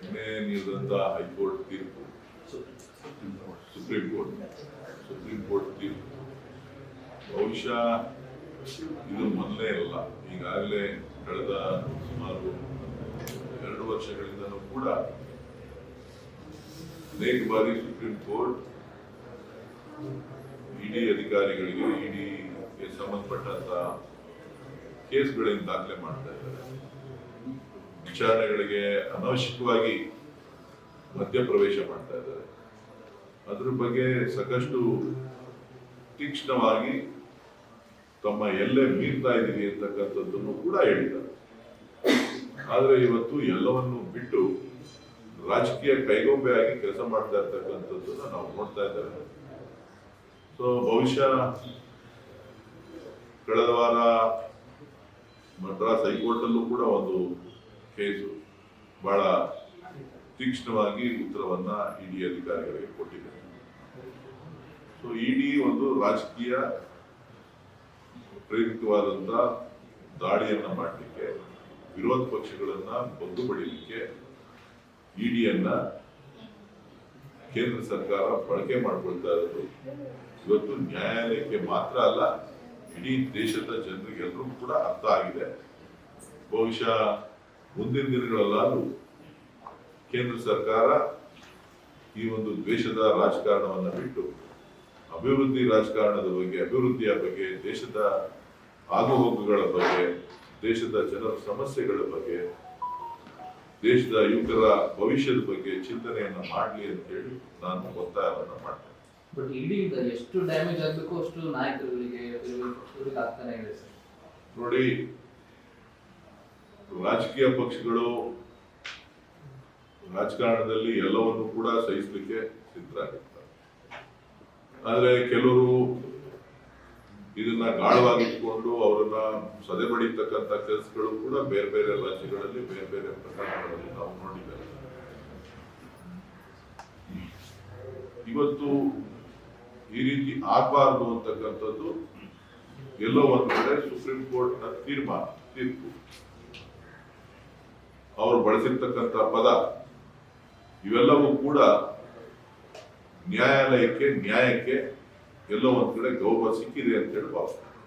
ನಿನ್ನೆ ನೀಡಿದಂಥ ಹೈಕೋರ್ಟ್ ತೀರ್ಪು, supreme court ತೀರ್ಪು ಬಹುಶಃ ಇದು ಮೊದಲೇ ಅಲ್ಲ. ಈಗಾಗಲೇ ಕಳೆದ ಸುಮಾರು 2 ವರ್ಷಗಳಿಂದಲೂ ಕೂಡ ಅನೇಕ ಬಾರಿ ಸುಪ್ರೀಂ ಕೋರ್ಟ್ ಇಡಿ ಅಧಿಕಾರಿಗಳಿಗೆ, ಇಡಿಗೆ ಸಂಬಂಧಪಟ್ಟಂತ ಕೇಸ್ಗಳನ್ನು ದಾಖಲೆ ಮಾಡ್ತಾ ಇದ್ದಾರೆ. ವಿಚಾರಣೆಗಳಿಗೆ ಅನವಶ್ಯಕವಾಗಿ ಮಧ್ಯಪ್ರವೇಶ ಮಾಡ್ತಾ ಇದ್ದಾರೆ. ಅದ್ರ ಬಗ್ಗೆ ಸಾಕಷ್ಟು ತೀಕ್ಷ್ಣವಾಗಿ ತಮ್ಮ ಎಲ್ಲೇ ಮೀರ್ತಾ ಇದ್ದೀವಿ ಅಂತಕ್ಕಂಥದ್ದನ್ನು ಕೂಡ ಹೇಳಿದ್ದಾರೆ. ಆದ್ರೆ ಇವತ್ತು ಎಲ್ಲವನ್ನು ಬಿಟ್ಟು ರಾಜಕೀಯ ಕೈಗೊಂಬೆಯಾಗಿ ಕೆಲಸ ಮಾಡ್ತಾ ಇರ್ತಕ್ಕಂಥದ್ದನ್ನ ನಾವು ನೋಡ್ತಾ ಇದ್ದೇವೆ. ಸೊ ಬಹುಶಃ ಕಳೆದ ವಾರ ಮದ್ರಾಸ್ ಹೈಕೋರ್ಟ್ ಅಲ್ಲೂ ಕೂಡ ಒಂದು ಕೇಸು ಬಹಳ ತೀಕ್ಷ್ಣವಾಗಿ ಉತ್ತರವನ್ನ ಇಡಿ ಅಧಿಕಾರಿಗಳಿಗೆ ಕೊಟ್ಟಿದೆ. ಸೊ ಇಡಿ ಒಂದು ರಾಜಕೀಯ ಪ್ರೇರಿತವಾದಂತ ದಾಳಿಯನ್ನ ಮಾಡಲಿಕ್ಕೆ, ವಿರೋಧ ಪಕ್ಷಗಳನ್ನ ಬಗ್ಗು ಬಡಿಲಿಕ್ಕೆ ಇಡಿಯನ್ನ ಕೇಂದ್ರ ಸರ್ಕಾರ ಬಳಕೆ ಮಾಡಿಕೊಳ್ತಾ ಇರೋದು ಇವತ್ತು ನ್ಯಾಯಾಲಯಕ್ಕೆ ಮಾತ್ರ ಅಲ್ಲ, ಇಡೀ ದೇಶದ ಜನರಿಗೆಲ್ಲರೂ ಕೂಡ ಅರ್ಥ ಆಗಿದೆ. ಬಹುಶಃ ಮುಂದಿನ ದಿನಗಳಲ್ಲಾದ್ರೂ ಕೇಂದ್ರ ಸರ್ಕಾರ ಈ ಒಂದು ದ್ವೇಷದ ರಾಜಕಾರಣವನ್ನು ಬಿಟ್ಟು ಅಭಿವೃದ್ಧಿ ರಾಜಕಾರಣದ ಬಗ್ಗೆ, ಅಭಿವೃದ್ಧಿಯ ಬಗ್ಗೆ, ದೇಶದ ಆಗುಹೋಗುಗಳ ಬಗ್ಗೆ, ದೇಶದ ಜನರ ಸಮಸ್ಯೆಗಳ ಬಗ್ಗೆ, ದೇಶದ ಯುವಕರ ಭವಿಷ್ಯದ ಬಗ್ಗೆ ಚಿಂತನೆಯನ್ನ ಮಾಡಲಿ ಅಂತ ಹೇಳಿ ನಾನು ಒತ್ತಾಯವನ್ನು ಮಾಡ್ತೇನೆ. ಬಟ್ ಇಡಿಯಿಂದ ಎಷ್ಟು ಡ್ಯಾಮೇಜ್ ಆಗಬೇಕು ಅಷ್ಟು ನಾಯಕರುಗಳಿಗೆ ಆಗ್ತಾನೆ ಇದೆ ಸರ್. ನೋಡಿ, ರಾಜಕೀಯ ಪಕ್ಷಗಳು ರಾಜಕಾರಣದಲ್ಲಿ ಎಲ್ಲವನ್ನು ಕೂಡ ಸಹಿಸಲಿಕ್ಕೆ ಸಿದ್ಧರಾಗಿರ್ತಾರೆ. ಆದ್ರೆ ಕೆಲವರು ಇದನ್ನ ಗಾಢವಾಗಿಟ್ಕೊಂಡು ಅವರನ್ನ ಸದೆ ಬಡಿತಕ್ಕಂಥ ಕೆಲಸಗಳು ಕೂಡ ಬೇರೆ ಬೇರೆ ರಾಜ್ಯಗಳಲ್ಲಿ, ಬೇರೆ ಬೇರೆ ಪ್ರಕರಣಗಳಲ್ಲಿ ನಾವು ನೋಡಿದ್ದೇವೆ. ಇವತ್ತು ಈ ರೀತಿ ಆಗಬಾರದು ಅಂತಕ್ಕಂಥದ್ದು ಎಲ್ಲೋ ಒಂದು ಕಡೆ ಸುಪ್ರೀಂ ಕೋರ್ಟ್ ನ ತೀರ್ಪು, ಅವರು ಬಳಸಿರ್ತಕ್ಕಂಥ ಪದ ಇವೆಲ್ಲವೂ ಕೂಡ ನ್ಯಾಯಕ್ಕೆ ಎಲ್ಲೋ ಒಂದ್ ಕಡೆ ಗೌರವ ಸಿಕ್ಕಿದೆ ಅಂತ ಹೇಳಿ ಭಾವಿಸ್ತಾರೆ.